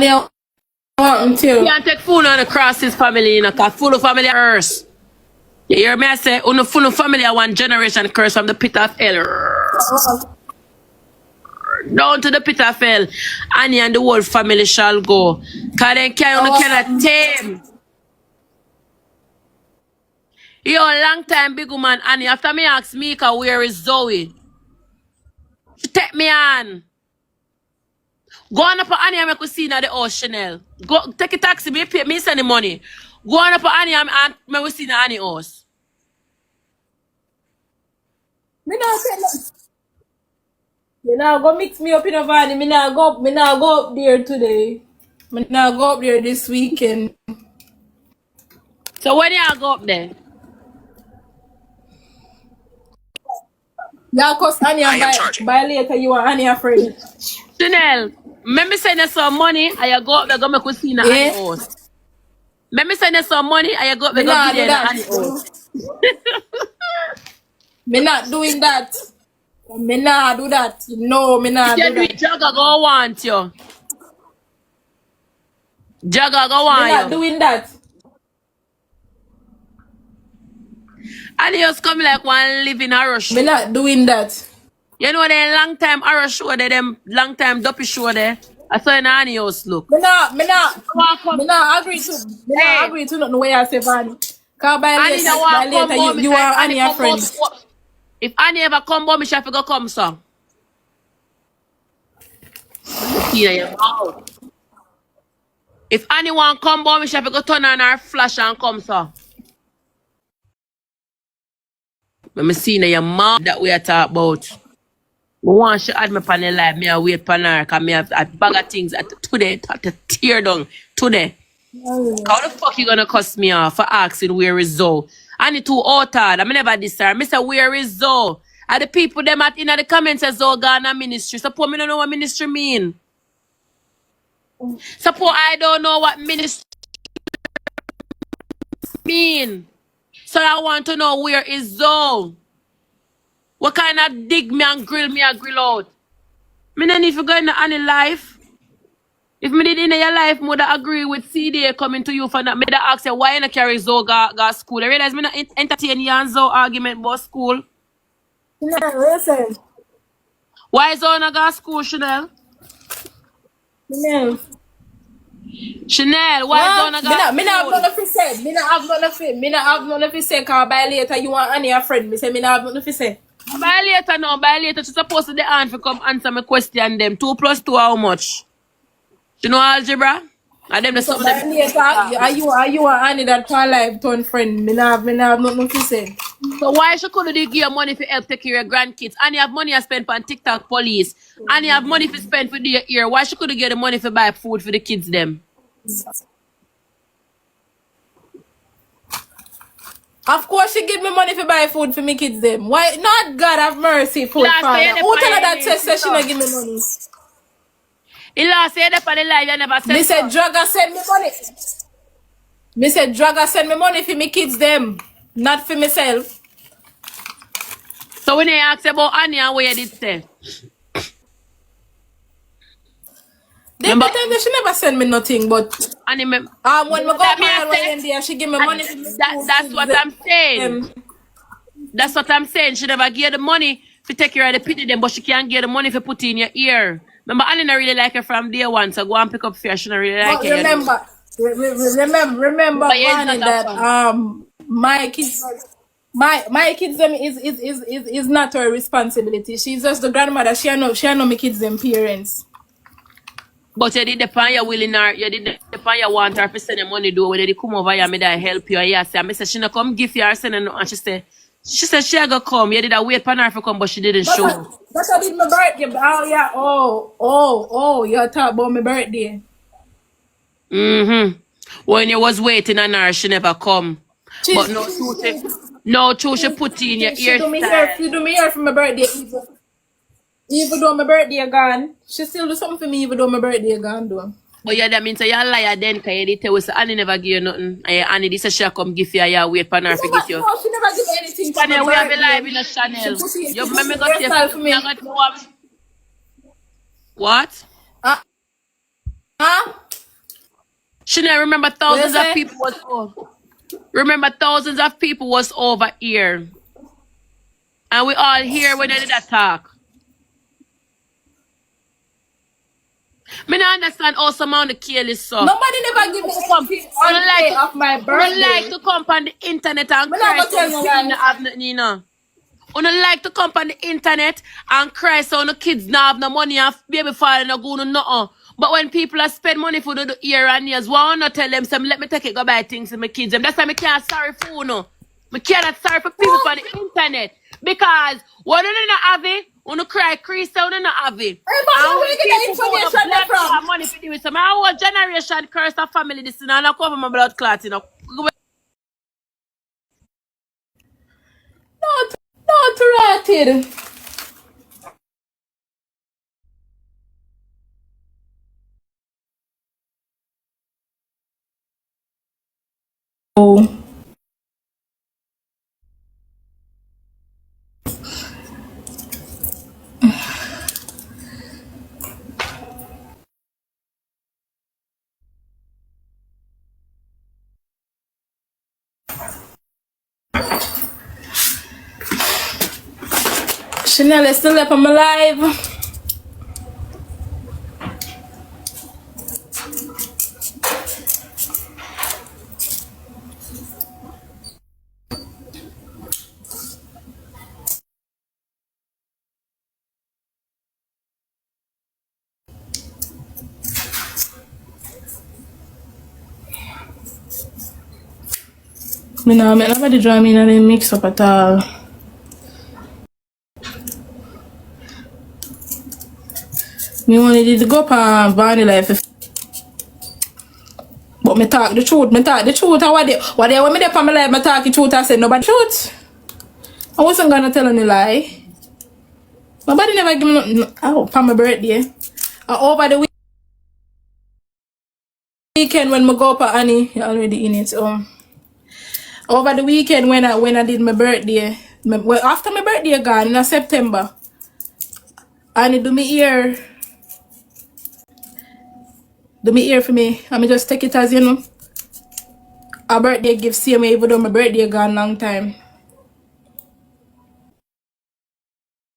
want to. Can't take food on across his family, you know, because full of family curse. You hear me? I say, on the full of family, I want generation curse from the pit of hell. Down to the pit of hell. Annie and the whole family shall go. Because they cannot tame. Yo, long time, big woman, Annie. After me ask Mika, where is Zoe? She take me on. Go on up Annie and make we see in the house, Chanel. Go take a taxi, me pay me send the money. Go on up Annie and make we see in the Annie house. Me not say nothing. You know, go mix me up in a van. Me not go up there today. Me not go up there this weekend. So when you go up there? Yeah, cause Annie and by later you and Annie are friend. Chanel, let me send you some money and you go up there go make we see in the Annie house. Let me send you some money and you go up there go be in the Annie house. Me not doing that. Me not do that. No, me not do that. Jagger go want you. Jagger go want you. Me not doing that. And you just come like one live in a rush. Me not doing that. You know the long time horror show there, them long time duppy show there. I saw in Annie house look. Me not agree to nothing way I say Vanny. Cause by later you are Annie a friend. If Annie ever come home, she have to go come, sir. If Annie want come home, she have to go turn on her flash and come, sir. Let me see your mouth that we are talking about. I want she add me on the live. Me a wait for her because me have a bag of things today to tear down today. How the fuck you gonna cuss me off for asking where is Zoe? I need to outside. I never this her. Me say where is Zoe? And the people them in the comments say Zoe gone a ministry. Suppose me don't know what ministry mean. Suppose I don't know what ministry mean. So I want to know where is Zoe? What kind of dig me and grill out? Me don't need to go in any life. If me did in your life, me would agree with CDA coming to you for that. Me da ask you why you not carry Zoe go school. I realize me not entertain you and Zoe argument about school. No, listen. Why Zoe not go school, Chanel? No. Chanel, why Zoe not go school? Me not have nothing to say. Me not have nothing to say. Cause by later you want Annie a friend. Me say me not have nothing to say. By later, she's supposed to the aunt to come answer my question them. 2 + 2 how much? You know algebra? And them the So some by later, are you and Annie that call life turn friend? Me not have nothing to say. So why she couldn't give you money for help take care of your grandkids? And you have money to spend on TikTok police. And you have money to spend for the year. Why she couldn't get the money for buy food for the kids them? Of course she give me money for buy food for me kids them. Why not God have mercy for father? Who tell her that says she not give me money? He last said that for the life you never said. Me said Draga send me money. Me said Draga send me money for me kids them. Not for myself. So when they ask about Annie and what you did say? They pretend that she never send me nothing, but Annie, when we go there, she give me money. That's what I'm saying. That's what I'm saying. She never give the money to take care of the pity them, but she can't get the money for put in your ear. Remember, Annie not really like her from day one, so go and pick up fear. She not really like her. Remember, Bonnie, that my kids them is not her responsibility. She's just the grandmother. She know my kids them parents. But you did the pan you willing her, you did the pan you want her to send the money do when they come over here, me that help you. Yeah, say I said she not come give you her send and she said she gonna come. You did a wait for her to come, but she didn't show. That's I did my birthday. Oh yeah, oh, you talk about my birthday. When you was waiting on her, she never come. But no true, she put in your ear. She do me hair for my birthday. Even though my birthday gone, she still do something for me even though my birthday gone though. But yeah, that means you're a liar then, because you did tell us Annie never give you nothing. And Annie this is she come give you, you wait for her to give you. No, she never give anything for Chanel, me. we have a live in a channel. You remember got for me. What? Huh? Chanel, remember What you thousands of say? people was over. Remember thousands of people was over here. And we all hear when they did that talk. Me not understand how some on the kill is so. Nobody never give me anything on the day of my You like birthday. to come on the internet and Me not cry gonna so tell the no kids lies. not have nothing, you know. You like to come on the internet and cry so the kids not have no money and baby father no go no nothing. But when people are spend money for the year and years, why not tell them, let me take it, go buy things for my kids. That's why I can't sorry for you. No. I cannot sorry for people on the internet. Because when you not have it, when you cry, Chris, you not have it. Hey, but And where when you get the people go to information there blood clot from? money for do it, so my whole generation curse a family this and I cover my blood clot, you know. Not rated. Oh. Chanel is still up on my live. Me know, me nobody draw me in a mix up at all. Me only did go up on vanilla if. But me talk the truth. Me talk the truth. And what they when me there for my life, me talk the truth. I said nobody truth. I wasn't gonna tell any lie. Nobody never give me nothing. Oh, for my birthday. Over the weekend when me go up at Annie, you already in it. Over the weekend when I did my birthday, well after my birthday gone in September, Annie do me ear for me. I me just take it as you know. A birthday gift same way even though my birthday gone long time.